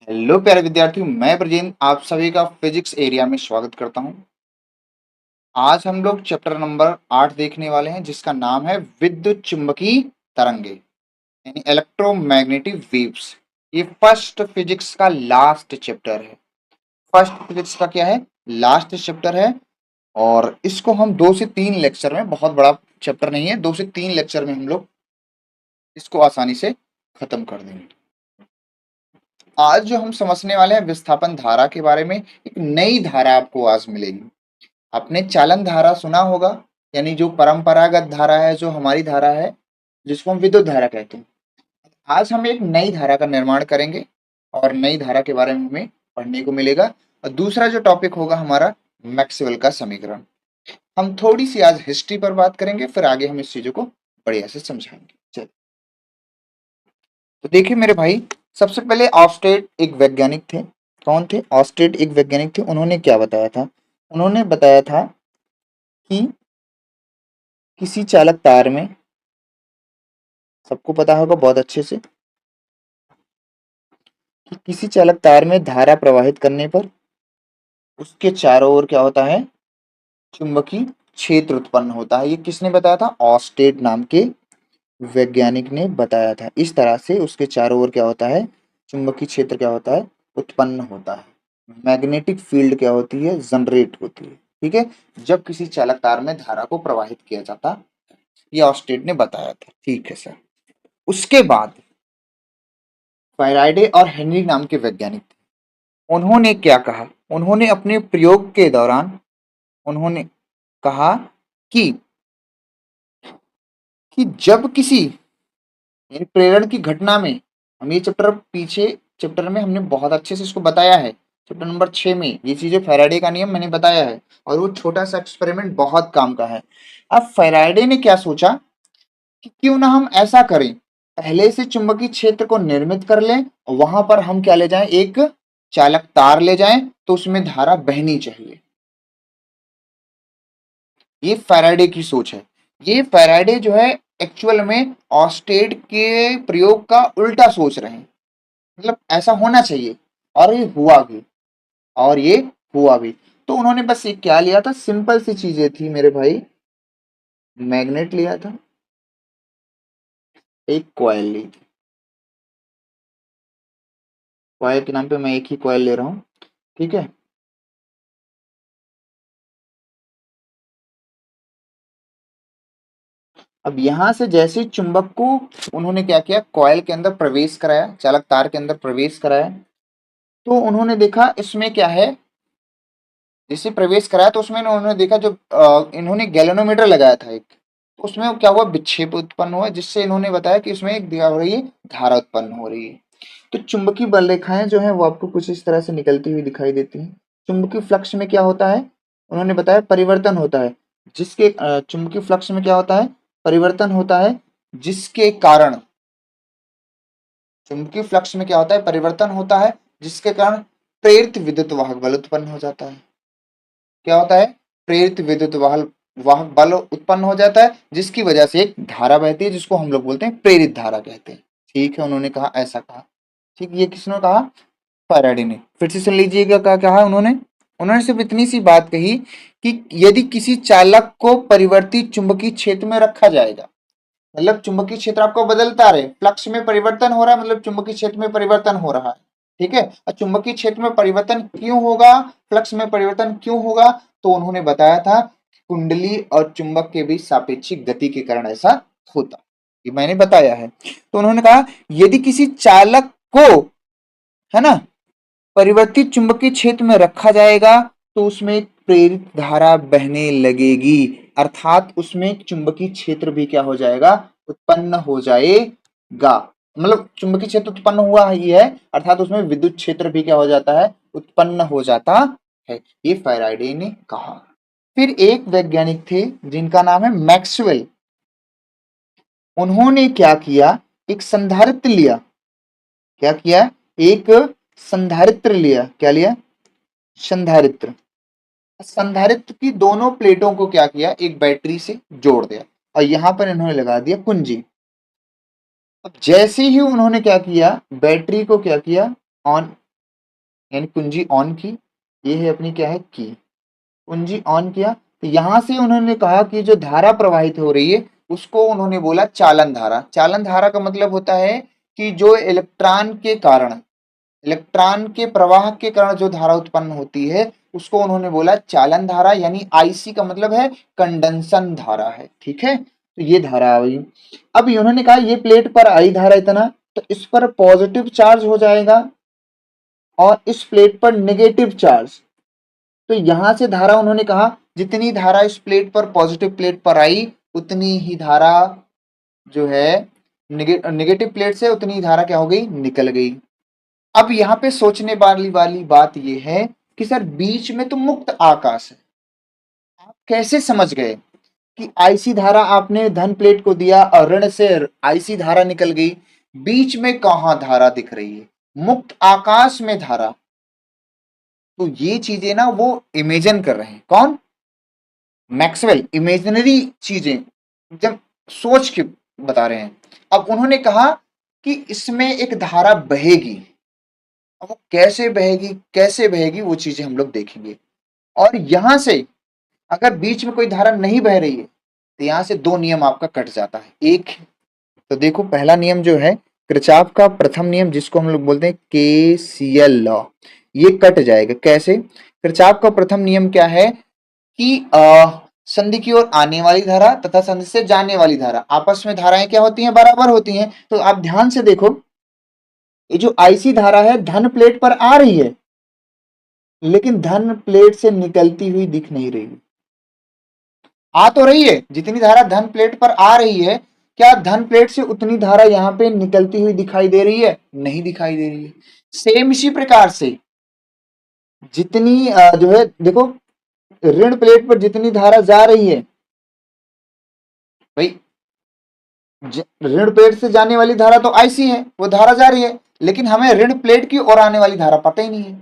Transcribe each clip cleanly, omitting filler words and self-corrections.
Hello प्यारे विद्यार्थियों, मैं ब्रजेंद्र आप सभी का फिजिक्स एरिया में स्वागत करता हूं। आज हम लोग चैप्टर नंबर 8 देखने वाले हैं, जिसका नाम है विद्युत चुंबकीय तरंगे यानी इलेक्ट्रोमैग्नेटिक वेव्स। ये फर्स्ट फिजिक्स का लास्ट चैप्टर है। फर्स्ट फिजिक्स का क्या है? लास्ट चैप्टर है। और इसको हम 2 से 3 लेक्चर में, बहुत बड़ा चैप्टर नहीं है, 2 से 3 लेक्चर में हम लोग इसको आसानी से खत्म कर देंगे। आज जो हम समझने वाले हैं विस्थापन धारा के बारे में, एक नई धारा आपको आज मिलेगी। आपने चालन धारा सुना होगा, यानी जो परंपरागत धारा है, जो हमारी धारा है, जिसको हम विद्युत धारा कहते हैं। आज हम एक नई धारा का निर्माण करेंगे और नई धारा के बारे में हमें पढ़ने को मिलेगा। और दूसरा जो टॉपिक होगा हमारा, मैक्सवेल का समीकरण। हम थोड़ी सी आज हिस्ट्री पर बात करेंगे, फिर आगे हम इस चीजों को बढ़िया से समझाएंगे। चलिए, तो देखिए मेरे भाई, सबसे पहले ऑस्टेड एक वैज्ञानिक थे। कौन थे? ऑस्टेड एक वैज्ञानिक थे। उन्होंने क्या बताया था? उन्होंने बताया था कि किसी चालक तार में, सबको पता होगा बहुत अच्छे से, कि किसी चालक तार में धारा प्रवाहित करने पर उसके चारों ओर क्या होता है? चुंबकीय क्षेत्र उत्पन्न होता है। ये किसने बताया था? ऑस्टेड नाम के वैज्ञानिक ने बताया था। इस तरह से उसके चारों ओर क्या होता है? चुंबकीय क्षेत्र क्या होता है? उत्पन्न होता है। मैग्नेटिक फील्ड क्या होती है? जनरेट होती है। ठीक है, जब किसी चालक तार में धारा को प्रवाहित किया जाता, ये ऑस्टेड ने बताया था। ठीक है सर। उसके बाद फैराडे और हेनरी नाम के वैज्ञानिक थे। उन्होंने क्या कहा? उन्होंने अपने प्रयोग के दौरान उन्होंने कहा कि जब किसी यानी प्रेरण की घटना में, हम ये चैप्टर में हमने बहुत अच्छे से इसको बताया है। चैप्टर नंबर 6 में ये चीजें, फैराडे का नियम मैंने बताया है, और वो छोटा सा एक्सपेरिमेंट बहुत काम का है। अब फैराडे ने क्या सोचा कि क्यों ना हम ऐसा करें, पहले से चुंबकीय क्षेत्र को निर्मित कर लें और वहां पर हम क्या ले जाएं? एक चालक तार ले जाएं, तो उसमें धारा बहनी चाहिए। ये फैराडे की सोच है। ये फैराडे जो है एक्चुअल में ऑस्टेड के प्रयोग का उल्टा सोच रहे हैं। मतलब ऐसा होना चाहिए, और ये हुआ भी। और ये हुआ भी। तो उन्होंने बस ये क्या लिया था? सिंपल सी चीजें थी मेरे भाई। मैग्नेट लिया था, एक कॉइल ली थी। कॉइल के नाम पे मैं एक ही कॉइल ले रहा हूं। ठीक है। अब यहां से जैसे चुंबक को उन्होंने क्या किया? कॉइल के अंदर प्रवेश कराया, चालक तार के अंदर प्रवेश कराया। तो उन्होंने देखा इसमें क्या है। जैसे प्रवेश कराया तो उसमें उन्होंने देखा, जो इन्होंने गैल्वेनोमीटर लगाया था एक, तो उसमें क्या हुआ? विक्षेप उत्पन्न हुआ, जिससे इन्होंने बताया कि इसमें एक क्या हो रही है? धारा उत्पन्न हो रही है। तो चुंबकीय बल रेखाएं जो है वो आपको कुछ इस तरह से निकलती हुई दिखाई देती हैं। चुंबकीय फ्लक्स में क्या होता है? उन्होंने बताया परिवर्तन होता है। जिसके चुंबकीय फ्लक्स में क्या होता है? परिवर्तन होता है, जिसके कारण चुंबकीय फ्लक्स में क्या होता है? परिवर्तन होता है, जिसके कारण प्रेरित विद्युत वाहक बल उत्पन्न हो जाता है। क्या होता है? प्रेरित विद्युत वाहक बल उत्पन्न हो जाता है, जिसकी वजह से एक धारा बहती है, जिसको हम लोग बोलते हैं प्रेरित धारा कहते हैं। ठीक है, उन्होंने कहा, ऐसा कहा। ठीक, ये किसने कहा? फैराडे ने। फिर से सुन लीजिएगा क्या कहा उन्होंने। उन्होंने सिर्फ इतनी सी बात कही कि यदि किसी चालक को परिवर्तित चुंबकीय क्षेत्र में रखा जाएगा, मतलब चुंबकीय क्षेत्र आपको बदलता रहे, फ्लक्स में परिवर्तन हो रहा है, मतलब चुंबकीय क्षेत्र में परिवर्तन हो रहा है। ठीक है, और चुंबकीय क्षेत्र में परिवर्तन क्यों होगा? फ्लक्स में परिवर्तन क्यों होगा? तो उन्होंने बताया था, कुंडली और चुंबक के बीच सापेक्षिक गति के कारण ऐसा होता। ये मैंने बताया है। तो उन्होंने कहा यदि किसी चालक को, है ना, परिवर्तित चुंबकीय क्षेत्र में रखा जाएगा, तो उसमें एक प्रेरित धारा बहने लगेगी, अर्थात उसमें चुंबकीय क्षेत्र भी क्या हो जाएगा? उत्पन्न हो जाएगा। मतलब चुंबकीय क्षेत्र उत्पन्न हुआ ही है, अर्थात उसमें विद्युत क्षेत्र भी क्या हो जाता है? उत्पन्न हो जाता है। ये फैराडे ने कहा। फिर एक वैज्ञानिक थे जिनका नाम है मैक्सवेल। उन्होंने क्या किया? एक संधारित्र लिया। क्या किया? एक संधारित्र लिया। क्या लिया? संधारित्र। संधारित्र की दोनों प्लेटों को क्या किया? एक बैटरी से जोड़ दिया, और यहां पर इन्होंने लगा दिया कुंजी। अब जैसे ही उन्होंने क्या किया? बैटरी को क्या किया? ऑन यानी कुंजी ऑन की, ये है अपनी क्या है की, कुंजी ऑन किया तो यहां से उन्होंने कहा कि जो धारा प्रवाहित हो रही है उसको उन्होंने बोला चालन धारा। चालन धारा का मतलब होता है कि जो इलेक्ट्रॉन के प्रवाह के कारण जो धारा उत्पन्न होती है उसको उन्होंने बोला चालन धारा, यानी आईसी का मतलब है कंडंसन धारा है। ठीक है, तो ये धारा आ गई। अब उन्होंने कहा ये प्लेट पर आई धारा इतना, तो इस पर पॉजिटिव चार्ज हो जाएगा और इस प्लेट पर नेगेटिव चार्ज। तो यहां से धारा उन्होंने कहा जितनी धारा इस प्लेट पर पॉजिटिव प्लेट पर आई उतनी ही धारा जो है नेगेटिव प्लेट से उतनी ही धारा क्या हो गई, निकल गई। अब यहाँ पे सोचने वाली बात यह है कि सर बीच में तो मुक्त आकाश है, आप कैसे समझ गए कि आईसी धारा आपने धन प्लेट को दिया और ऋण से आईसी धारा निकल गई, बीच में कहां धारा दिख रही है, मुक्त आकाश में धारा। तो ये चीजें ना वो इमेजिन कर रहे हैं, कौन, मैक्सवेल, इमेजिनरी चीजें जब सोच के बता रहे हैं। अब उन्होंने कहा कि इसमें एक धारा बहेगी, अब वो कैसे बहेगी वो चीजें हम लोग देखेंगे। और यहां से अगर बीच में कोई धारा नहीं बह रही है तो यहां से दो नियम आपका कट जाता है। एक तो देखो पहला नियम जो है किरचॉफ का प्रथम नियम, जिसको हम लोग बोलते हैं केसीएल लॉ, ये कट जाएगा। कैसे, किरचॉफ का प्रथम नियम क्या है कि संधि की ओर आने वाली धारा तथा संधि से जाने वाली धारा, आपस में धाराएं क्या होती हैं, बराबर होती हैं। तो आप ध्यान से देखो, ये जो आईसी धारा है धन प्लेट पर आ रही है लेकिन धन प्लेट से निकलती हुई दिख नहीं रही। आ तो रही है, जितनी धारा धन प्लेट पर आ रही है, क्या धन प्लेट से उतनी धारा यहां पे निकलती हुई दिखाई दे रही है, नहीं दिखाई दे रही है। सेम इसी प्रकार से जितनी जो है देखो ऋण प्लेट पर जितनी धारा जा रही है, भाई ऋण प्लेट से जाने वाली धारा तो आईसी है, वो धारा जा रही है, लेकिन हमें ऋण प्लेट की ओर आने वाली धारा पता ही नहीं है।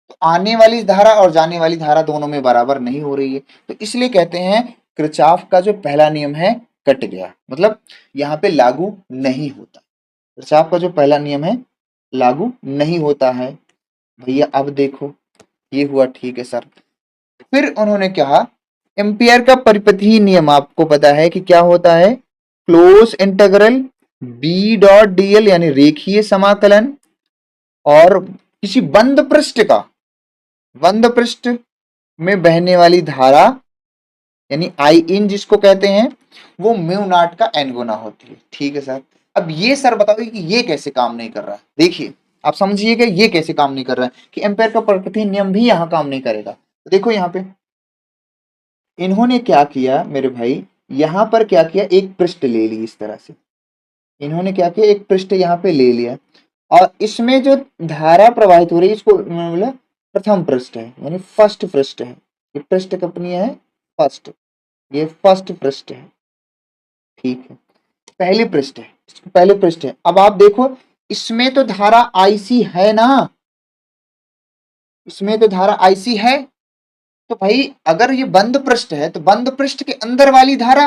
तो आने वाली धारा और जाने वाली धारा दोनों में बराबर नहीं हो रही है, तो इसलिए कहते हैं किरचॉफ का जो पहला नियम है कट गया, मतलब यहाँ पे लागू नहीं होता। किरचॉफ का जो पहला नियम है लागू नहीं होता है। भैया अब देखो ये हुआ, ठीक है सर। फिर उन्होंने कहा एम्पियर का परिपथीय नियम आपको पता है कि क्या होता है, close integral B dot d l यानी रेखीय समाकलन, और किसी बंद पृष्ठ में बहने वाली धारा यानी आई इन जिसको कहते हैं, वो म्यू नॉट का एन गुना होती है। ठीक है सर, अब ये सर बताओ कि ये कैसे काम नहीं कर रहा है। देखिए आप समझिएगा ये कैसे काम नहीं कर रहा है कि एम्पेयर का परिपथीय नियम भी यहां काम नहीं करेगा। तो देखो यहां पे इन्होंने क्या किया मेरे भाई, यहां पर क्या किया, एक पृष्ठ ले ली इस तरह से, इन्होंने क्या किया, एक पृष्ठ यहाँ पे ले लिया और इसमें जो धारा प्रवाहित हो रही है इसको बोला प्रथम पृष्ठ है, यानी फर्स्ट पृष्ठ है। ये पृष्ठ कंपनी है फर्स्ट, ये फर्स्ट पृष्ठ है। ठीक है, पहली पृष्ठ है, पहले पृष्ठ है। अब आप देखो इसमें तो धारा आईसी है ना, इसमें तो धारा आईसी है, तो भाई अगर ये बंद पृष्ठ है तो बंद पृष्ठ के अंदर वाली धारा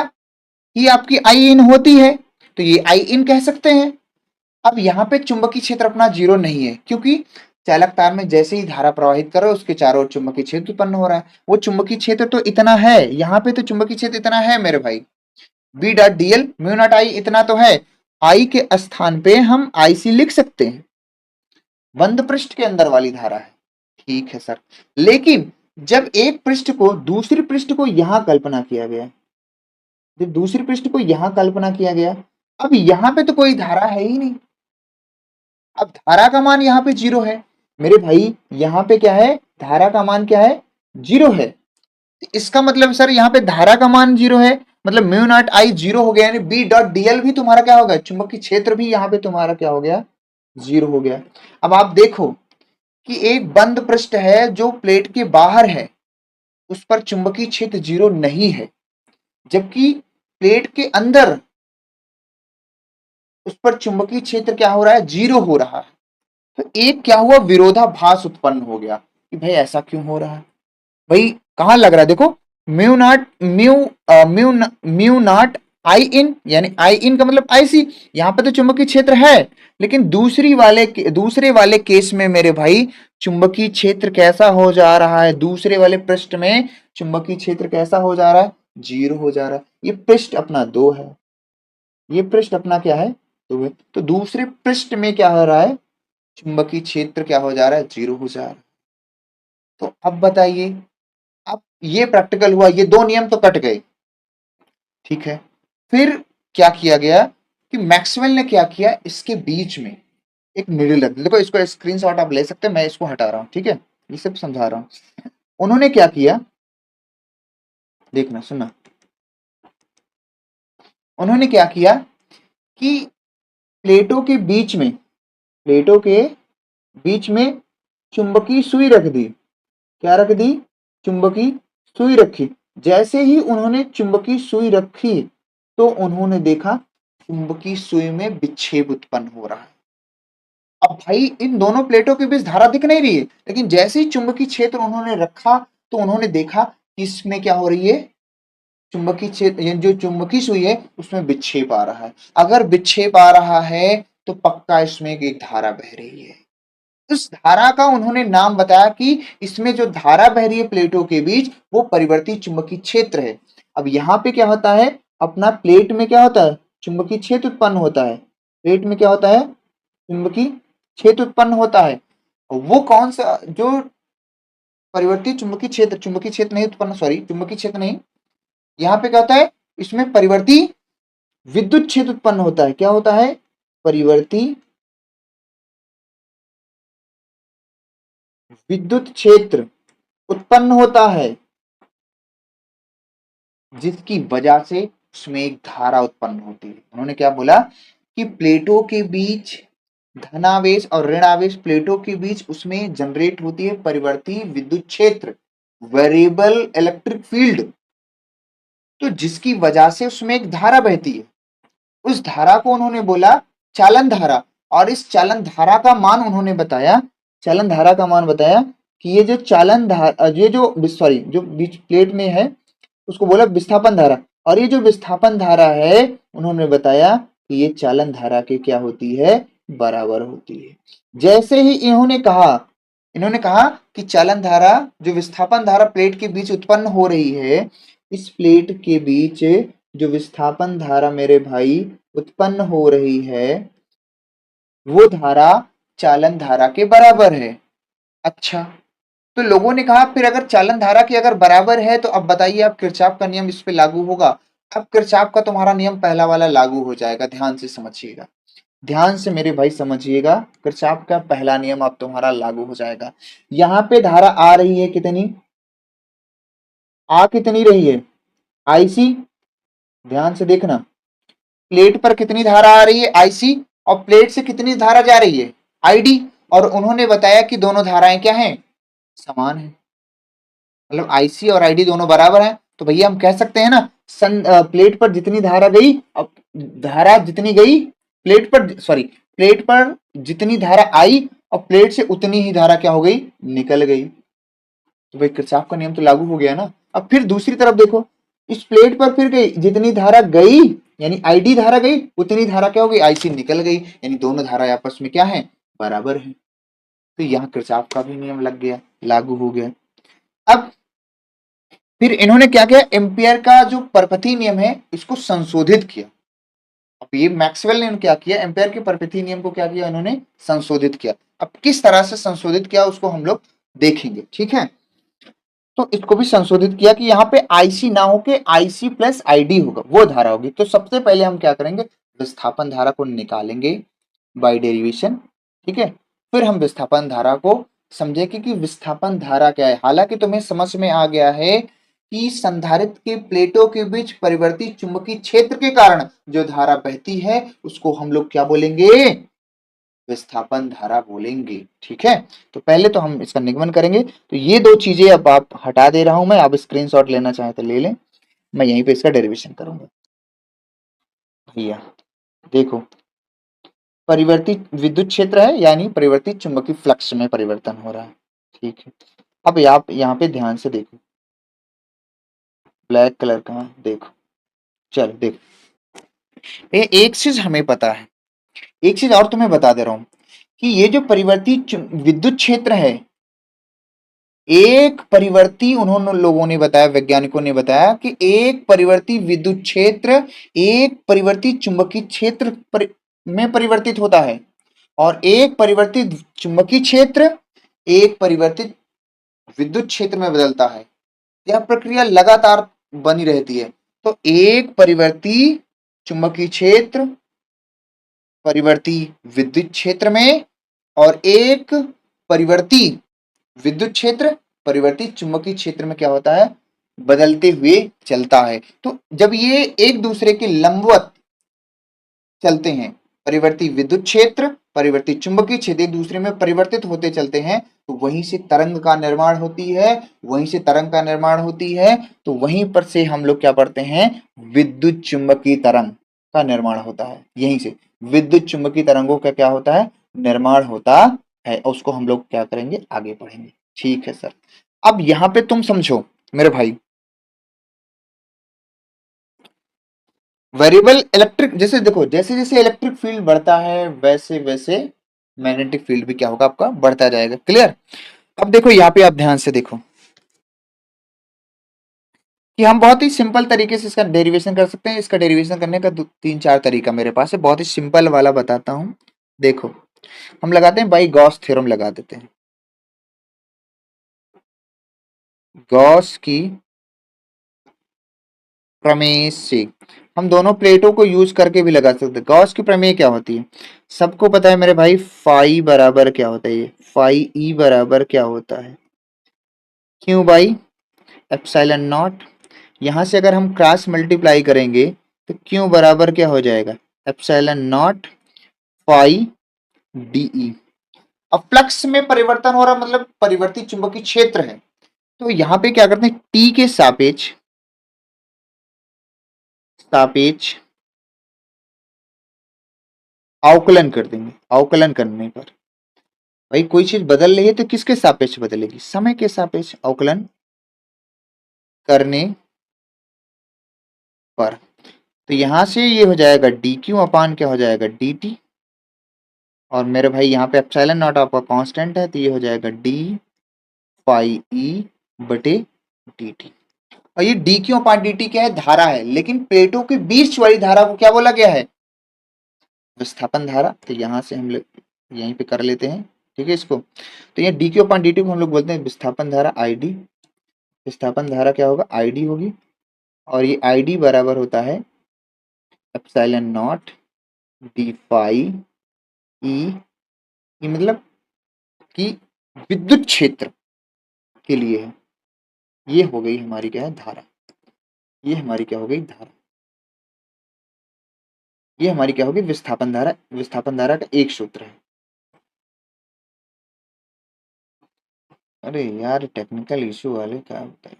ही आपकी आई इन होती है, तो ये आई इन कह सकते हैं। अब यहाँ पे चुंबकीय क्षेत्र अपना जीरो नहीं है, क्योंकि चालक तार में जैसे ही धारा प्रवाहित करो उसके चारों ओर चुंबकीय क्षेत्र उत्पन्न हो रहा है। वो चुंबकीय क्षेत्र तो इतना है, यहाँ पे तो चुंबकीय क्षेत्र इतना है मेरे भाई, B dot DL mu naught I इतना तो है। आई के स्थान पे हम आईसी लिख सकते हैं, बंद पृष्ठ के अंदर वाली धारा है। ठीक है सर, लेकिन जब एक पृष्ठ को दूसरी पृष्ठ को यहां कल्पना किया गया, जब दूसरी पृष्ठ को यहां कल्पना किया गया, अब यहां पे तो कोई धारा है ही नहीं, अब धारा का मान यहाँ पे जीरो है मेरे भाई, यहाँ पे क्या है, धारा का मान क्या है, जीरो है। इसका मतलब सर यहाँ पे धारा का मान जीरो है, मतलब म्यू नॉट आई जीरो हो गया, यानी बी डॉट डीएल भी तुम्हारा क्या होगा, चुंबकीय क्षेत्र भी यहाँ पे तुम्हारा क्या हो गया, जीरो हो गया। अब आप देखो कि एक बंद पृष्ठ है जो प्लेट के बाहर है, उस पर चुंबकीय क्षेत्र जीरो नहीं है, जबकि प्लेट के अंदर उस पर चुंबकीय क्षेत्र क्या हो रहा है, जीरो हो रहा है। तो एक क्या हुआ, विरोधाभास उत्पन्न हो गया कि भाई ऐसा क्यों हो रहा है। भाई कहां लग रहा है, देखो mu naught mu mu mu naught I in, यानी आई इन का मतलब आईसी, यहां पे तो चुंबकीय क्षेत्र है, लेकिन दूसरे वाले केस में मेरे भाई चुंबकीय क्षेत्र कैसा हो जा रहा है, दूसरे वाले पृष्ठ में चुंबकीय क्षेत्र कैसा हो जा रहा है, 0 हो जा रहा है। ये पृष्ठ अपना 2 है, ये पृष्ठ अपना क्या है, 2 है। तो दूसरे पृष्ठ में क्या हो रहा है, चुंबकीय क्षेत्र क्या हो जा रहा है, 0 हो जा रहा है। तो अब बताइए, अब ये प्रैक्टिकल हुआ, ये दो नियम तो कट गए, ठीक है। फिर क्या किया गया कि मैक्सवेल ने क्या किया, इसके बीच में एक निडल रख दिया। देखो इसको स्क्रीनशॉट आप ले सकते हैं, मैं इसको हटा रहा हूं, ठीक है, ये सब समझा रहा हूं। उन्होंने क्या किया, देखना सुनना, उन्होंने क्या किया कि प्लेटों के बीच में, प्लेटों के बीच में चुंबकीय सुई रख दी। क्या रख दी, चुंबकीय सुई रखी। जैसे ही उन्होंने चुंबकीय सुई रखी तो उन्होंने देखा चुंबकीय सुई में विक्षेप उत्पन्न हो रहा है। अब भाई इन दोनों प्लेटों के बीच धारा दिख नहीं रही है, लेकिन जैसे ही चुंबकीय क्षेत्र उन्होंने रखा तो उन्होंने देखा कि इसमें क्या हो रही है, चुंबकीय क्षेत्र, जो चुंबकीय सुई है उसमें विक्षेप आ रहा है। अगर विक्षेप आ रहा है तो पक्का इसमें एक धारा बह रही है। उस धारा का उन्होंने नाम बताया कि इसमें जो धारा बह रही है प्लेटों के बीच वो परिवर्ती चुंबकीय क्षेत्र है। अब यहाँ पे क्या होता है, अपना प्लेट में क्या होता है, चुंबकीय क्षेत्र उत्पन्न होता है। प्लेट में क्या होता है, चुंबकीय क्षेत्र उत्पन्न होता है। वो कौन सा, जो परिवर्ती चुंबकीय क्षेत्र नहीं उत्पन्न, सॉरी चुंबकीय क्षेत्र नहीं, यहाँ पे क्या होता है, इसमें परिवर्ती विद्युत क्षेत्र उत्पन्न होता है। क्या होता है, परिवर्ती विद्युत क्षेत्र उत्पन्न होता है, जिसकी वजह से उसमें एक धारा उत्पन्न होती है। उन्होंने क्या बोला कि प्लेटों के बीच धनावेश और ऋणावेश प्लेटों के बीच उसमें जनरेट होती है परिवर्ती विद्युत क्षेत्र, वेरिएबल इलेक्ट्रिक फील्ड, तो जिसकी वजह से उसमें एक धारा बहती है। उस धारा को उन्होंने बोला चालन धारा। और इस चालन धारा का मान उन्होंने बताया, चालन धारा का मान बताया कि ये जो चालन धारा, ये जो सॉरी जो बीच प्लेट में है उसको बोला विस्थापन धारा। और ये जो विस्थापन धारा है उन्होंने बताया कि ये चालन धारा के क्या होती है, बराबर होती है। जैसे ही इन्होंने कहा कि चालन धारा, जो विस्थापन धारा प्लेट के बीच उत्पन्न हो रही है, इस प्लेट के बीच जो विस्थापन धारा मेरे भाई उत्पन्न हो रही है वो धारा चालन धारा के बराबर है। अच्छा, तो लोगों ने कहा फिर अगर चालन धारा की अगर बराबर है तो अब बताइए अब किरचॉफ का नियम इस पे लागू होगा। अब किरचॉफ का तुम्हारा नियम पहला वाला लागू हो जाएगा, ध्यान से समझिएगा, ध्यान से मेरे भाई समझिएगा। किरचॉफ का पहला नियम अब तुम्हारा लागू हो जाएगा। यहाँ पे धारा आ रही है कितनी, आ कितनी रही है, आईसी, ध्यान से देखना, प्लेट पर कितनी धारा आ रही है, आईसी, और प्लेट से कितनी धारा जा रही है, आईडी। और उन्होंने बताया कि दोनों धाराएं क्या हैं, समान है, मतलब आईसी और आईडी दोनों बराबर हैं। तो भैया हम कह सकते हैं ना, प्लेट पर जितनी धारा गई, अब धारा जितनी गई प्लेट पर, सॉरी प्लेट पर जितनी धारा आई और प्लेट से उतनी ही धारा क्या हो गई, निकल गई। तो भाई किरचॉफ का नियम तो लागू हो गया ना। अब फिर दूसरी तरफ देखो, इस प्लेट पर फिर गई जितनी धारा गई, यानी आईडी धारा गई, उतनी धारा क्या हो गई, आईसी निकल गई, यानी दोनों धारा आपस में क्या है, बराबर है। तो यहाँ किरचॉफ का भी नियम लग गया, लागू हो गया। अब फिर इन्होंने क्या किया, एम्पियर का जो परपथी नियम है इसको संशोधित किया। अब ये मैक्सवेल ने क्या किया, एम्पियर के परपथी नियम को क्या किया, इन्होंने संशोधित किया। अब किस तरह से संशोधित किया उसको हम लोग देखेंगे, ठीक है। तो इसको भी संशोधित किया कि यहाँ पे आईसी ना हो के आईसी प्लस आईडी होगा, वो धारा होगी। तो सबसे पहले हम क्या करेंगे, विस्थापन धारा को निकालेंगे बाय डेरिवेशन, ठीक है। फिर हम विस्थापन धारा को समझेंगे कि विस्थापन धारा क्या है। हालांकि तुम्हें समझ में आ गया है कि संधारित्र के प्लेटों के बीच परिवर्तित चुंबकीय क्षेत्र के कारण जो धारा बहती है उसको हम लोग क्या बोलेंगे, विस्थापन धारा बोलेंगे, ठीक है। तो पहले तो हम इसका निगमन करेंगे। तो ये दो चीजें अब आप हटा दे रहा हूं मैं, आप स्क्रीनशॉट लेना चाहें तो ले लें, मैं यहीं पे इसका डेरिवेशन करूंगा। भैया देखो, परिवर्तित विद्युत क्षेत्र है यानी परिवर्तित चुंबकीय फ्लक्स में परिवर्तन हो रहा है, ठीक है। अब आप यहाँ पे ध्यान से देखो, ब्लैक कलर का देखो, चलो देखो, ये एक चीज हमें पता है, एक चीज और तुम्हें बता दे रहा हूं कि ये जो परिवर्ती विद्युत क्षेत्र है, एक परिवर्ती, उन्होंने लोगों ने बताया, वैज्ञानिकों ने बताया कि एक परिवर्ती विद्युत क्षेत्र एक परिवर्ती चुंबकीय क्षेत्र में परिवर्तित होता है, और एक परिवर्तित चुंबकीय क्षेत्र एक परिवर्तित विद्युत क्षेत्र में बदलता है। यह प्रक्रिया लगातार बनी रहती है। तो एक परिवर्ती चुंबकीय क्षेत्र परिवर्ती विद्युत क्षेत्र में, और एक परिवर्ती विद्युत क्षेत्र परिवर्ती चुंबकीय क्षेत्र में क्या होता है, बदलते हुए चलता है। तो जब ये एक दूसरे के लंबवत चलते हैं, परिवर्ती विद्युत क्षेत्र परिवर्ती चुंबकीय क्षेत्र एक दूसरे में परिवर्तित होते चलते हैं, तो वहीं से तरंग का निर्माण होती है, वहीं से तरंग का निर्माण होती है। तो वहीं पर से हम लोग क्या पढ़ते हैं, विद्युत चुंबकीय तरंग का निर्माण होता है। यहीं से विद्युत चुंबकीय तरंगों का क्या होता है, निर्माण होता है। उसको हम लोग क्या करेंगे, आगे पढ़ेंगे। ठीक है सर। अब यहां पे तुम समझो मेरे भाई, वेरिएबल इलेक्ट्रिक, जैसे देखो जैसे जैसे इलेक्ट्रिक फील्ड बढ़ता है वैसे वैसे मैग्नेटिक फील्ड भी क्या होगा, आपका बढ़ता जाएगा। क्लियर। अब देखो यहाँ पे आप ध्यान से देखो कि हम बहुत ही सिंपल तरीके से इसका डेरिवेशन कर सकते हैं। इसका डेरिवेशन करने का तीन चार तरीका मेरे पास है, बहुत ही सिंपल वाला बताता हूँ। देखो, हम लगाते हैं बाई गॉस थ्योरम लगा देते हैं। गॉस की प्रमेय से हम दोनों प्लेटों को यूज करके भी लगा सकते हैं। गॉस की प्रमेय क्या होती है, सबको पता है मेरे भाई, फाई बराबर क्या होता है, ये फाई ई बराबर क्या होता है, क्यों बाई एप्सिलॉन नॉट। यहां से अगर हम क्रॉस मल्टीप्लाई करेंगे तो क्यों बराबर क्या हो जाएगा, एप्सिलॉन नॉट फाई डीई। अब फ्लक्स में परिवर्तन हो रहा, मतलब परिवर्तित चुंबकीय क्षेत्र है। तो यहां पे क्या करते हैं, टी के सापेक्ष सापेक्ष अवकलन कर देंगे। अवकलन करने पर भाई कोई चीज बदल रही है तो किसके सापेक्ष बदलेगी, समय के सापेक्ष अवकलन करने पर। तो यहां से ये हो जाएगा डी क्यू अपान क्या हो जाएगा, डी टी। और मेरे भाई यहाँ पे एप्सिलॉन नॉट आपका कांस्टेंट है, तो ये हो जाएगा डी फाई ई बटे डी टी। और ये डी क्यू अपान डी टी क्या है, धारा है, लेकिन प्लेटों के बीच वाली धारा को क्या बोला गया है, विस्थापन धारा। तो यहाँ से हम लोग यहीं पे कर लेते हैं, ठीक है इसको। तो ये डी क्यू अपान डी टी को हम लोग बोलते हैं विस्थापन धारा, आई डी। विस्थापन धारा क्या होगा, आई डी होगी। और ये आई डी बराबर होता है epsilon naught D phi E, ये मतलब कि विद्युत क्षेत्र के लिए है। ये हो गई हमारी क्या है, धारा। ये हमारी क्या हो गई, धारा। ये हमारी क्या होगी, विस्थापन धारा। विस्थापन धारा का एक सूत्र है। अरे यार टेक्निकल इशू वाले क्या होता है।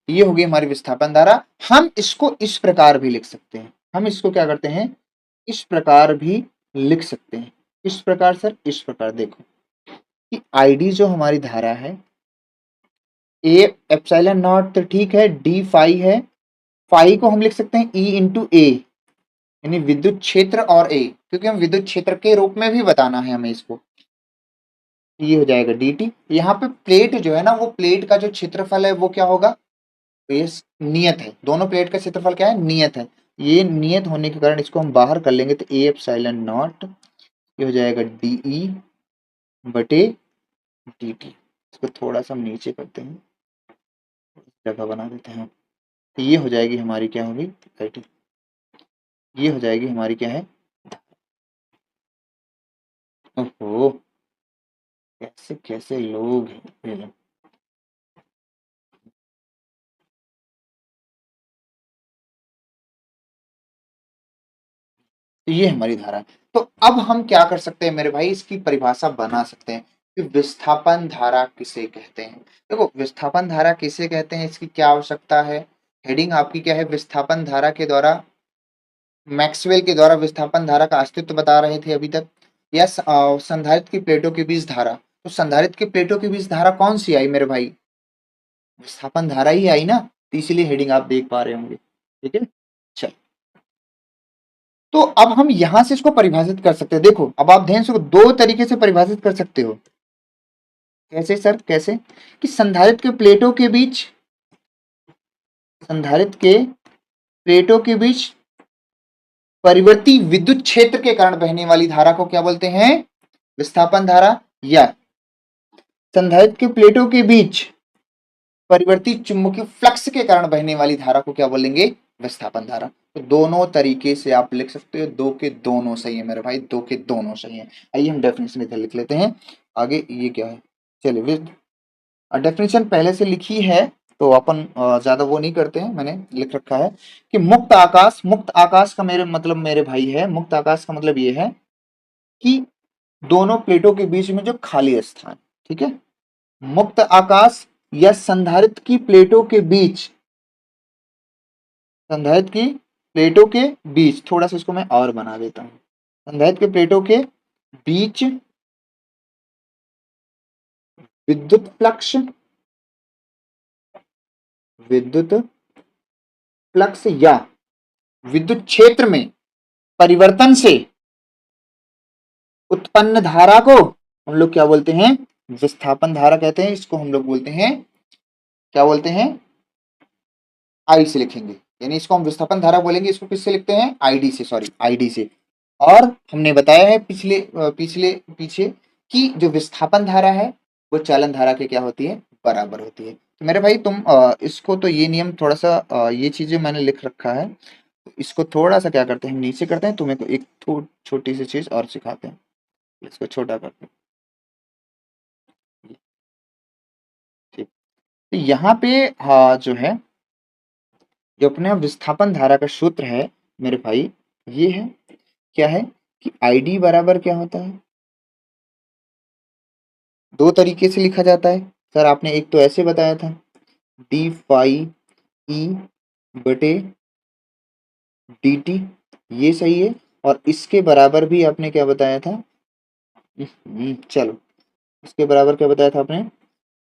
ये होगी हमारी विस्थापन धारा। हम इसको इस प्रकार भी लिख सकते हैं, हम इसको क्या करते हैं, इस प्रकार भी लिख सकते हैं। इस प्रकार सर, इस प्रकार देखो कि आईडी जो हमारी धारा है, ए एप्सिलॉन नॉट तो ठीक है, डी फाई है, फाई को हम लिख सकते हैं ई इंटू ए, यानी विद्युत क्षेत्र और ए, क्योंकि हम विद्युत क्षेत्र के रूप में भी बताना है हमें इसको। ये हो जाएगा डी टी। यहाँ पे प्लेट जो है ना, वो प्लेट का जो क्षेत्रफल है वो क्या होगा, तो ये नियत है। दोनों प्लेट का क्षेत्रफल क्या है, नियत है। ये नियत होने के कारण इसको हम बाहर कर लेंगे, तो ए एप्सिलॉन नॉट ये हो जाएगा डीई बटे डी टी। इसको थोड़ा सा हम नीचे करते हैं, जगह बना देते हैं। तो ये हो जाएगी हमारी क्या होगी, आई टी। ये हो जाएगी हमारी क्या है, ओहो कैसे कैसे लोग हैं। तो ये हमारी धारा है। तो अब हम क्या कर सकते हैं मेरे भाई, इसकी परिभाषा बना सकते हैं कि विस्थापन धारा किसे कहते हैं। देखो विस्थापन धारा किसे कहते हैं, इसकी क्या आवश्यकता है। हेडिंग आपकी क्या है, विस्थापन धारा के द्वारा, मैक्सवेल के द्वारा विस्थापन धारा का अस्तित्व बता रहे थे अभी तक। या संधारित्र की प्लेटों के बीच धारा, तो संधारित्र की प्लेटों के बीच धारा कौन सी आई मेरे भाई, विस्थापन धारा ही आई ना, तो इसलिए हेडिंग आप देख पा रहे होंगे। ठीक है, चल। तो अब हम यहां से इसको परिभाषित कर सकते हैं। देखो अब आप ध्यान से दो तरीके से परिभाषित कर सकते हो। कैसे सर, कैसे? कि संधारित्र के प्लेटों के बीच, संधारित्र के प्लेटों के बीच परिवर्ती विद्युत क्षेत्र के कारण बहने वाली धारा को क्या बोलते हैं? विस्थापन धारा। या संधारित्र के प्लेटों के बीच परिवर्ती चुंबकीय फ्लक्स के कारण बहने वाली धारा को क्या बोलेंगे? विस्थापन धारा। तो दोनों तरीके से आप लिख सकते हो, दो के दोनों सही है मेरे भाई, दो के दोनों सही है। आइए हम डेफिनेशन इधर लिख लेते हैं। आगे ये क्या है, चलिए डेफिनेशन पहले से लिखी है तो अपन ज्यादा वो नहीं करते हैं, मैंने लिख रखा है कि मुक्त आकाश, मुक्त आकाश का मेरे मतलब मेरे भाई है, मुक्त आकाश का मतलब ये है कि दोनों प्लेटों के बीच में जो खाली स्थान, ठीक है, मुक्त आकाश या संधारित्र की प्लेटों के बीच, संधारित्र की प्लेटों के बीच, थोड़ा सा इसको मैं और बना देता हूं, संधारित्र के प्लेटों के बीच विद्युत फ्लक्स, विद्युत फ्लक्स या विद्युत क्षेत्र में परिवर्तन से उत्पन्न धारा को हम लोग क्या बोलते हैं? विस्थापन धारा कहते हैं। इसको हम लोग बोलते हैं, क्या बोलते हैं? आई से लिखेंगे, यानी इसको हम विस्थापन धारा बोलेंगे। इसको किससे लिखते हैं? आईडी से, सॉरी आईडी से। और हमने बताया है पिछले पीछे कि जो विस्थापन धारा है वो चालन धारा के क्या होती है? बराबर होती है। तो मेरे भाई तुम इसको तो ये नियम थोड़ा सा ये चीजें मैंने लिख रखा है, तो इसको थोड़ा सा क्या करते हैं हम नीचे करते हैं, तुम्हें एक छोटी सी चीज और सिखाते हैं। इसको छोटा करते हैं, ठीक। तो यहाँ पे हाँ जो है, जो अपने विस्थापन धारा का सूत्र है मेरे भाई, ये है, क्या है कि आईडी बराबर क्या होता है? दो तरीके से लिखा जाता है सर, आपने एक तो ऐसे बताया था, डी फाई ई बटे डी टी, ये सही है। और इसके बराबर भी आपने क्या बताया था? चलो, इसके बराबर क्या बताया था आपने?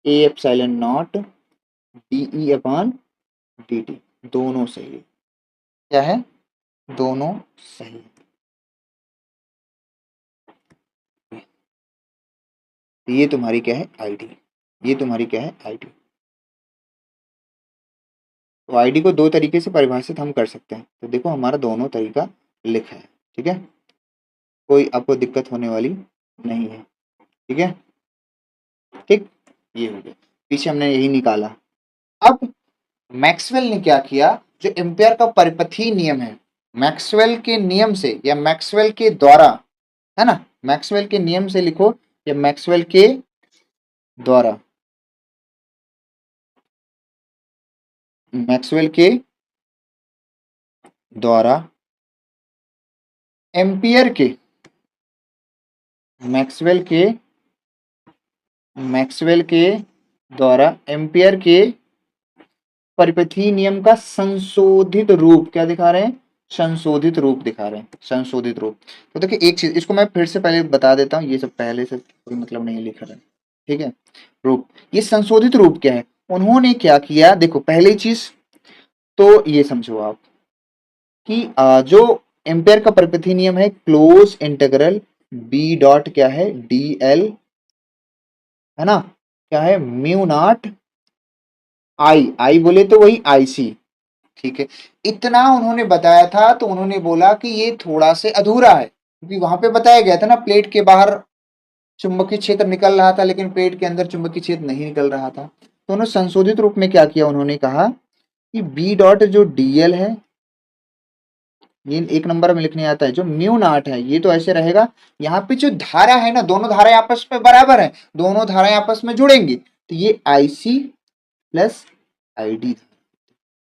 A epsilon naught D E upon D T, दोनों सही है। क्या है? दोनों सही है। ये तुम्हारी क्या है? आईडी। ये तुम्हारी क्या है? आईडी। तो आईडी को दो तरीके से परिभाषित हम कर सकते हैं, तो देखो हमारा दोनों तरीका लिखा है, ठीक है, कोई आपको दिक्कत होने वाली नहीं है, ठीक है, ठीक। ये हो गया, पीछे हमने यही निकाला। अब मैक्सवेल ने क्या किया, जो एम्पियर का परिपथीय नियम है, मैक्सवेल के नियम से या मैक्सवेल के द्वारा, है ना, मैक्सवेल के नियम से लिखो या मैक्सवेल के द्वारा, मैक्सवेल के द्वारा एम्पियर के, मैक्सवेल के, मैक्सवेल के द्वारा एम्पियर के परिपथीय नियम का संशोधित रूप क्या दिखा रहे हैं? संशोधित रूप दिखा रहे हैं, संशोधित रूप। तो देखिए एक चीज, इसको मैं फिर से पहले बता देता हूँ, ये सब पहले से कोई मतलब नहीं लिख रहा है, ठीक है। रूप, ये संशोधित रूप क्या है? उन्होंने क्या किया, देखो पहली चीज तो ये समझो आप कि जो एम्पेयर का परिपथीय नियम है, क्लोज इंटीग्रल बी डॉट क्या है? डी एल, है ना, क्या है? म्यू नॉट आई, आई बोले तो वही आईसी, ठीक है। इतना उन्होंने बताया था, तो उन्होंने बोला कि ये थोड़ा से अधूरा है, क्योंकि वहां पे बताया गया था ना, प्लेट के बाहर चुंबकीय क्षेत्र निकल रहा था लेकिन प्लेट के अंदर चुंबकीय क्षेत्र नहीं निकल रहा था। तो उन्होंने संशोधित रूप में क्या किया, उन्होंने कहा कि बी डॉट जो डीएल है, ये एक नंबर में लिखने आता है, जो म्यू नॉट है ये तो ऐसे रहेगा। यहाँ पे जो धारा है ना, दोनों धाराएं आपस में बराबर है, दोनों धाराएं आपस में जुड़ेंगी, तो ये आईसी प्लस आईडी,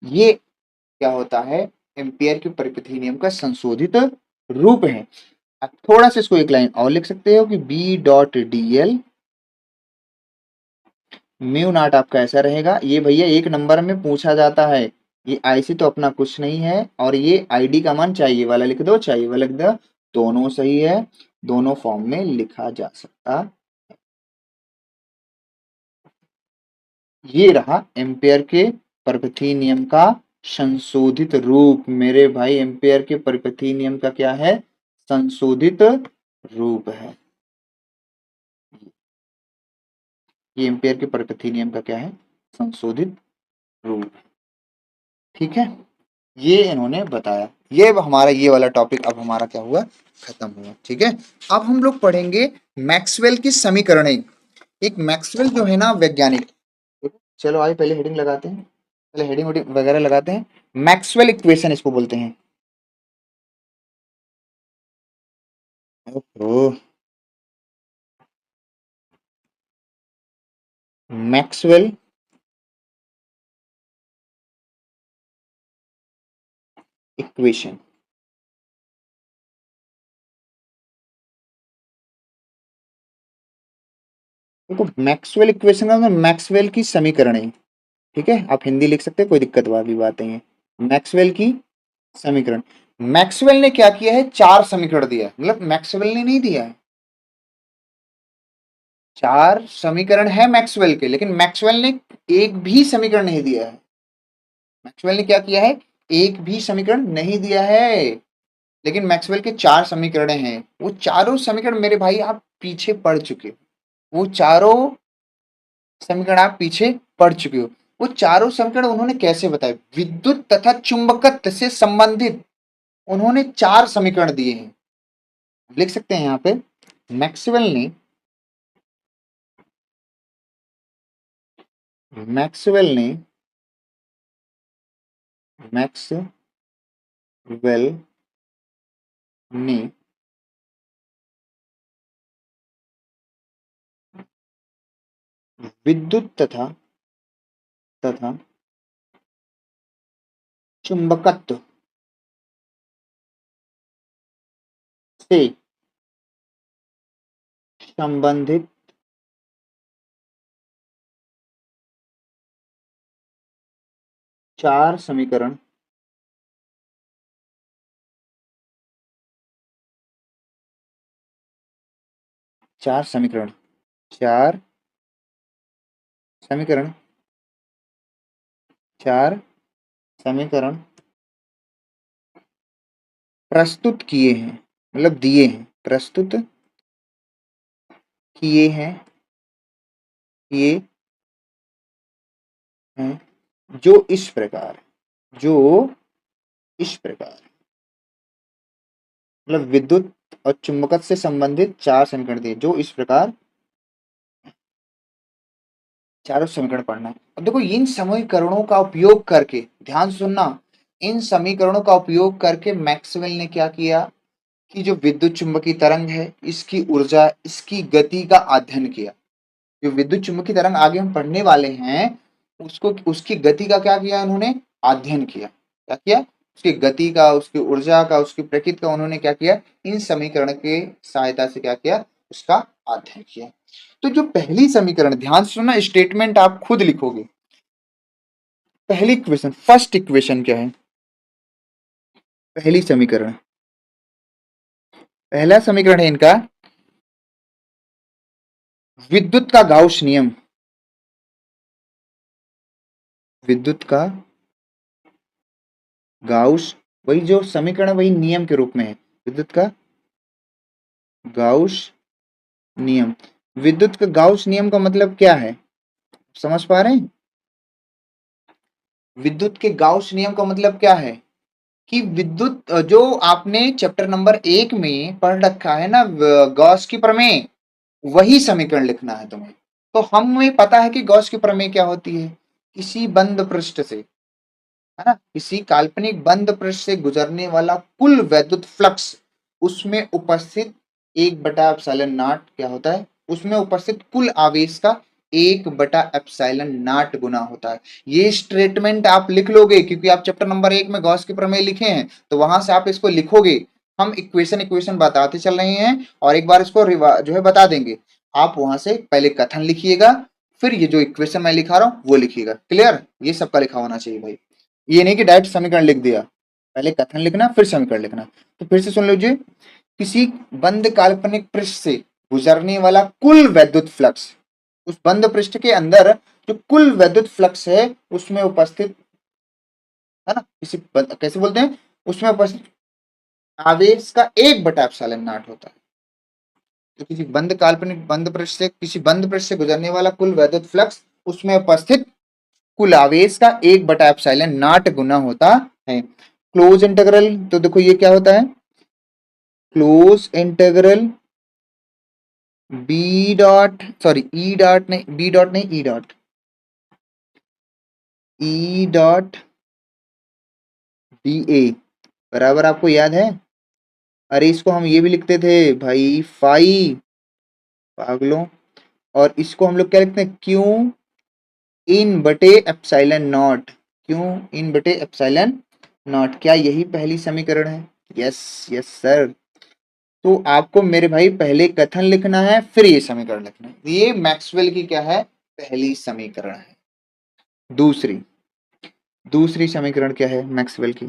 ये क्या होता है? एम्पियर के परिपथीय नियम का संशोधित रूप है। अब थोड़ा सा इसको एक लाइन और लिख सकते हो कि B dot d l mu naught आपका ऐसा रहेगा। ये भैया एक नंबर में पूछा जाता है, ये आईसी तो अपना कुछ नहीं है, और ये आईडी का मान चाहिए वाला लिख दो, चाहिए वाला लिख दो, दोनों सही है, दोनों फॉर्म में लिखा जा सकता। ये रहा एम्पियर के परिपथीय नियम का संशोधित रूप। मेरे भाई एम्पेयर के परिपथीय नियम का क्या है? संशोधित रूप है। ये एम्पेयर के परिपथीय नियम का क्या है? संशोधित रूप। ठीक है, ये इन्होंने बताया। ये हमारा ये वाला टॉपिक अब हमारा क्या हुआ? खत्म हुआ। ठीक है, अब हम लोग पढ़ेंगे मैक्सवेल की समीकरणें। एक मैक्सवेल जो है ना वैज्ञानिक, चलो आइए पहले हेडिंग लगाते हैं, पहले हेडिंग वगैरह लगाते हैं। मैक्सवेल इक्वेशन इसको बोलते हैं। ओहो, मैक्सवेल इक्वेशन। देखो मैक्सवेल इक्वेशन का मतलब मैक्सवेल की समीकरणें। ठीक है, आप हिंदी लिख सकते हैं, कोई दिक्कत वाली बात नहीं है। मैक्सवेल की समीकरण। मैक्सवेल ने क्या किया है? चार समीकरण दिया है। मतलब मैक्सवेल ने नहीं दिया है, चार समीकरण है मैक्सवेल के, लेकिन मैक्सवेल ने एक भी समीकरण नहीं दिया है। मैक्सवेल ने क्या किया है? एक भी समीकरण नहीं दिया है, लेकिन मैक्सवेल के चार समीकरण हैं। वो चारों समीकरण मेरे भाई आप पीछे पढ़ चुके हो, वो चारों समीकरण आप पीछे पढ़ चुके हो। वो चारों समीकरण उन्होंने कैसे बताए? विद्युत तथा चुंबकत्व से संबंधित उन्होंने चार समीकरण दिए हैं। लिख सकते हैं यहाँ पे, मैक्सवेल ने मैक्सवेल ने मैक्सवेल ने विद्युत तथा चुंबकत्व से संबंधित चार समीकरण चार समीकरण चार समीकरण चार समीकरण प्रस्तुत किए हैं, मतलब दिए हैं, प्रस्तुत किए हैं, किए हैं, जो इस प्रकार, मतलब विद्युत और चुंबकत्व से संबंधित चार समीकरण दिए जो इस प्रकार। चारों समीकरण पढ़ना है। अब देखो इन समीकरणों का उपयोग करके, ध्यान से सुनना, इन समीकरणों का उपयोग करके मैक्सवेल ने क्या किया कि जो विद्युत चुंबकीय तरंग है, इसकी ऊर्जा, इसकी गति का अध्ययन किया। जो विद्युत चुंबकीय तरंग आगे हम पढ़ने वाले हैं, उसको, उसकी गति का क्या किया उन्होंने? अध्ययन किया। क्या किया? उसकी गति का, उसकी ऊर्जा का, उसकी प्रकृति का उन्होंने क्या किया? इन समीकरण के सहायता से क्या किया? उसका अध्ययन किया। तो जो पहली समीकरण, ध्यान से सुनना, स्टेटमेंट आप खुद लिखोगे। पहली इक्वेशन, फर्स्ट इक्वेशन क्या है? पहली समीकरण, पहला समीकरण है इनका विद्युत का गाउस नियम। विद्युत का गाउस, वही जो समीकरण वही नियम के रूप में है। विद्युत का गाउस नियम। विद्युत का गाउस नियम का मतलब क्या है, समझ पा रहे हैं? विद्युत के गाउस नियम का मतलब क्या है कि विद्युत, जो आपने चैप्टर नंबर 1 में पढ़ रखा है ना, गॉस की प्रमेय, वही समीकरण लिखना है तुम्हें। तो हमें पता है कि गॉस की प्रमेय क्या होती है। किसी बंद पृष्ठ से, है ना, किसी काल्पनिक बंद पृष्ठ से गुजरने वाला कुल वैद्युत फ्लक्स, उसमें उपस्थित एक बटा एप्सिलॉन नॉट क्या होता है? उसमें उपस्थित कुल आवेश का एक बटा एप्सिलॉन नॉट गुना होता है। ये स्टेटमेंट आप लिख लोगे, क्योंकि आप चैप्टर नंबर 1 में गॉस की प्रमेय लिखे हैं, तो वहां से आप इसको लिखोगे। हम इक्वेशन इक्वेशन बताते चल रहे हैं और एक बार इसको जो है बता देंगे। आप वहां से पहले कथन लिखिएगा, फिर ये जो इक्वेशन मैं लिखा रहा हूं वो लिखिएगा। क्लियर? ये सबका लिखा होना चाहिए भाई। ये नहीं कि डायरेक्ट समीकरण लिख दिया, पहले कथन लिखना फिर समीकरण लिखना। तो फिर से सुन लीजिए, किसी बंद काल्पनिक पृष्ठ से गुजरने वाला कुल वैद्युत फ्लक्स, उस बंद पृष्ठ के अंदर जो कुल वैद्युत फ्लक्स है उसमें उपस्थित है ना, कैसे बोलते हैं, उसमें उपस्थित आवेश का 1/ε0 होता है। तो किसी बंद काल्पनिक बंद पृष्ठ से किसी बंद पृष्ठ से गुजरने वाला कुल वैद्युत फ्लक्स उसमें उपस्थित कुल आवेश का 1/ε0 गुना होता है। क्लोज इंटीग्रल, तो देखो ये क्या होता है, close integral B dot sorry E dot नहीं बी डॉट नहीं ई डॉट डी ए बराबर, आपको याद है, अरे इसको हम ये भी लिखते थे भाई, फाई, पागलों। और इसको हम लोग क्या लिखते हैं, क्यू इन बटे एप्सिलॉन नॉट, क्यू इन बटे एप्सिलॉन नॉट। क्या यही पहली समीकरण है? Yes, yes sir. तो आपको मेरे भाई पहले कथन लिखना है, फिर ये समीकरण लिखना है। ये मैक्सवेल की क्या है, पहली समीकरण है। दूसरी दूसरी समीकरण क्या है मैक्सवेल की?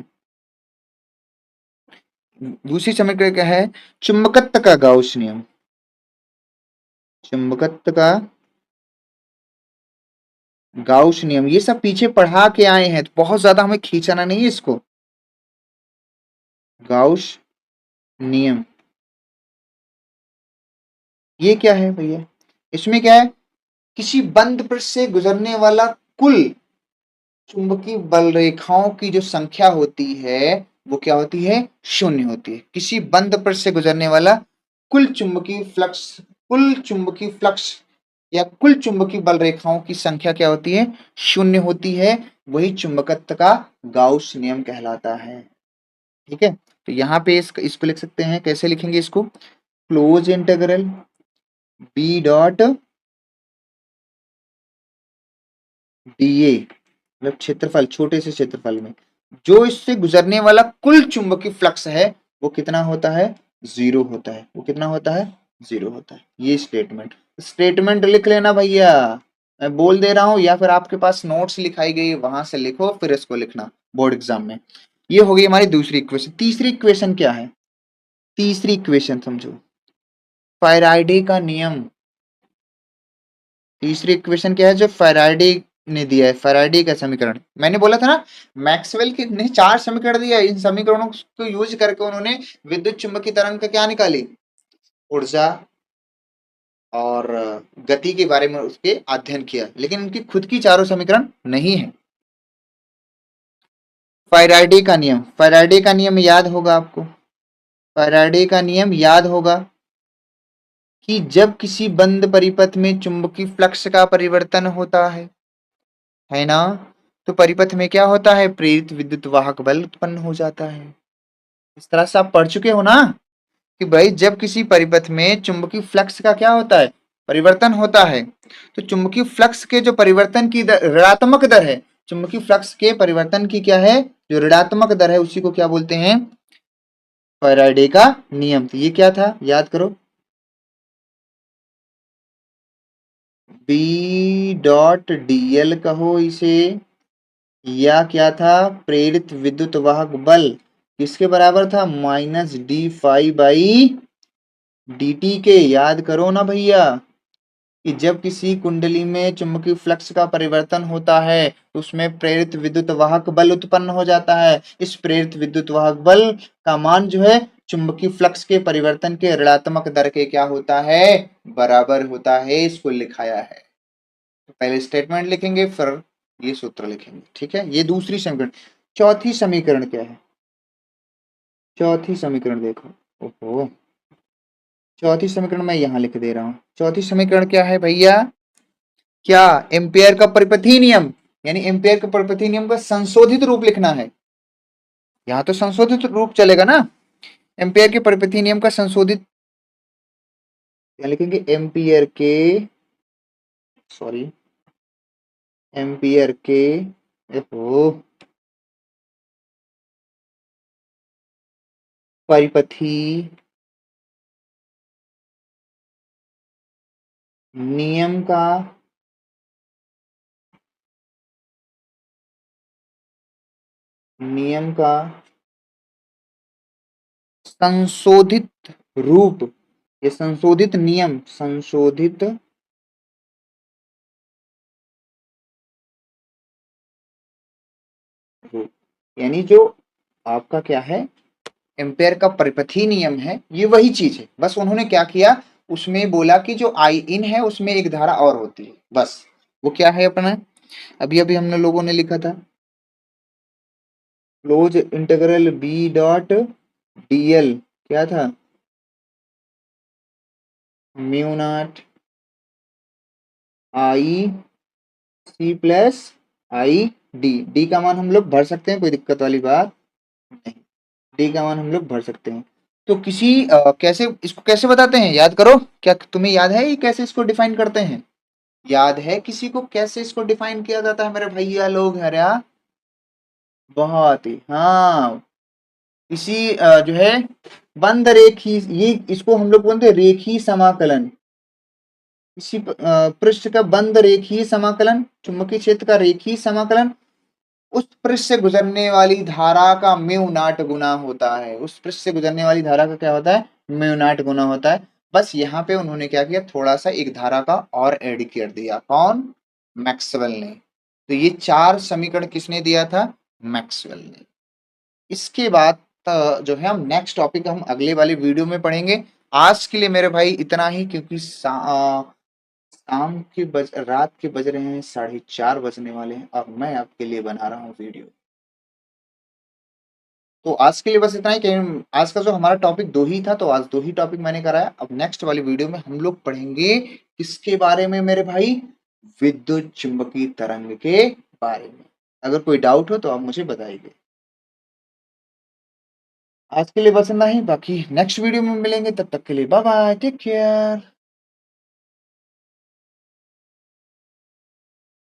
दूसरी समीकरण क्या है, चुंबकत्व का गाउस नियम। चुंबकत्व का गाउस नियम, ये सब पीछे पढ़ा के आए हैं, तो बहुत ज्यादा हमें खींचना नहीं है इसको। गाउस नियम ये क्या है भैया, इसमें क्या है, किसी बंद पृष्ठ से गुजरने वाला कुल चुंबकीय बल रेखाओं की जो संख्या होती है वो क्या होती है, शून्य होती है। किसी बंद पृष्ठ से गुजरने वाला कुल चुंबकीय फ्लक्स, कुल चुंबकीय फ्लक्स या कुल चुंबकीय बल रेखाओं की संख्या क्या होती है, शून्य होती है। वही चुंबकत्व का गाउस नियम कहलाता है। ठीक है, तो यहाँ पे इसको लिख सकते हैं, कैसे लिखेंगे इसको, close integral B dot d A, मतलब क्षेत्रफल, छोटे से क्षेत्रफल में जो इससे गुजरने वाला कुल चुंबकीय फ्लक्स है वो कितना होता है, जीरो होता है। वो कितना होता है, जीरो होता है। ये स्टेटमेंट स्टेटमेंट लिख लेना भैया, मैं बोल दे रहा हूं, या फिर आपके पास नोट्स लिखाई गई वहां से लिखो, फिर इसको लिखना बोर्ड एग्जाम में। ये हो गई हमारी दूसरी इक्वेशन। तीसरी इक्वेशन क्या है, तीसरी इक्वेशन समझो, फैराडे का नियम। तीसरी इक्वेशन क्या है, जो फैराडे ने दिया है, फैराडे का समीकरण। मैंने बोला था ना, मैक्सवेल के ने 4 समीकरण दिया है, इन समीकरणों को यूज करके उन्होंने विद्युत चुंबकीय तरंग का क्या निकाली, ऊर्जा और गति के बारे में उसके अध्ययन किया, लेकिन उनकी खुद की चारों समीकरण नहीं है। फैराडे का नियम, फैराडे का नियम याद होगा आपको, फैराडे का नियम याद होगा कि जब किसी बंद परिपथ में चुंबकीय फ्लक्स का परिवर्तन होता है ना, तो परिपथ में क्या होता है, प्रेरित विद्युत वाहक बल उत्पन्न हो जाता है। इस तरह से आप पढ़ चुके हो ना, कि भाई जब किसी परिपथ में चुंबकीय फ्लक्स का क्या होता है, परिवर्तन होता है, तो चुंबकीय फ्लक्स के जो परिवर्तन की दर, ऋणात्मक दर है, चुंबकीय फ्लक्स के परिवर्तन की क्या है, जो ऋणात्मक दर है, उसी को क्या बोलते हैं, फैराडे का नियम। तो ये क्या था, याद करो, बी डॉट डीएल कहो इसे, या क्या था, प्रेरित विद्युत वाहक बल किसके बराबर था, -d∅/dt के। याद करो ना भैया, कि जब किसी कुंडली में चुंबकीय फ्लक्स का परिवर्तन होता है तो उसमें प्रेरित विद्युत वाहक बल उत्पन्न हो जाता है। इस प्रेरित विद्युत वाहक बल का मान जो है चुंबकीय फ्लक्स के परिवर्तन के ऋणात्मक दर के क्या होता है, बराबर होता है। इसको लिखाया है, तो पहले स्टेटमेंट लिखेंगे, फिर ये सूत्र लिखेंगे। ठीक है, ये दूसरी समीकरण। चौथी समीकरण क्या है, चौथी समीकरण देखो, ओहो, चौथी समीकरण मैं यहां लिख दे रहा हूं। चौथी समीकरण क्या है भैया, क्या, एम्पियर का परिपथी नियम, यानी एम्पियर के परिपथी नियम का संशोधित रूप लिखना है। यहां तो संशोधित रूप चलेगा ना, एम्पियर के परिपथी नियम का संशोधित, क्या लिखेंगे, एम्पियर के, सॉरी, एम्पियर के, ओहो, परिपथी नियम का नियम का संशोधित रूप, ये संशोधित नियम, संशोधित रूप। यानी जो आपका क्या है, एम्पेयर का परिपथी नियम है, ये वही चीज है, बस उन्होंने क्या किया, उसमें बोला कि जो आई इन है उसमें एक धारा और होती है, बस। वो क्या है अपना, अभी अभी हमने लोगों ने लिखा था, close integral B dot d l क्या था, mu naught I c plus I d. D का मान हम लोग भर सकते हैं, कोई दिक्कत वाली बात नहीं, डी का मान हम लोग भर सकते हैं। तो किसी कैसे इसको कैसे बताते हैं, याद करो, क्या तुम्हें याद है ये कैसे इसको डिफाइन करते हैं, याद है किसी को कैसे इसको डिफाइन किया जाता है मेरे भैया लोग, है क्या, बहुत ही, हाँ, इसी जो है बंद रेखी, ये इसको हम लोग बोलते हैं रेखी समाकलन, इसी पृष्ठ का बंद रेखीय समाकलन, चुंबकीय क्षेत्र का रेखीय समाकलन उस पृष्ठ से गुजरने वाली धारा का म्यू नॉट गुना होता है, उस पृष्ठ से गुजरने वाली धारा का क्या होता है, म्यू नॉट गुना होता है। बस यहाँ पे उन्होंने क्या किया, थोड़ा सा एक धारा का और ऐड कर दिया, कौन, मैक्सवेल ने। तो ये चार समीकरण किसने दिया था, मैक्सवेल ने। इसके बाद जो है हम नेक्स्ट टॉपिक हम अगले वाले वीडियो में पढ़ेंगे। आज के लिए मेरे भाई इतना ही, क्योंकि शाम के रात के बज रहे हैं 4:30 बजने वाले हैं और मैं आपके लिए बना रहा हूँ वीडियो। तो आज के लिए बस इतना ही, कि आज का जो हमारा टॉपिक दो ही था, तो आज दो ही टॉपिक मैंने कराया। अब नेक्स्ट वाली वीडियो में हम लोग पढ़ेंगे किसके बारे में मेरे भाई, विद्युत चुंबकीय तरंग के बारे में। अगर कोई डाउट हो तो आप मुझे बताइए। आज के लिए बस इतना ही, बाकी नेक्स्ट वीडियो में मिलेंगे, तब तक के लिए बाय बाय, टेक केयर।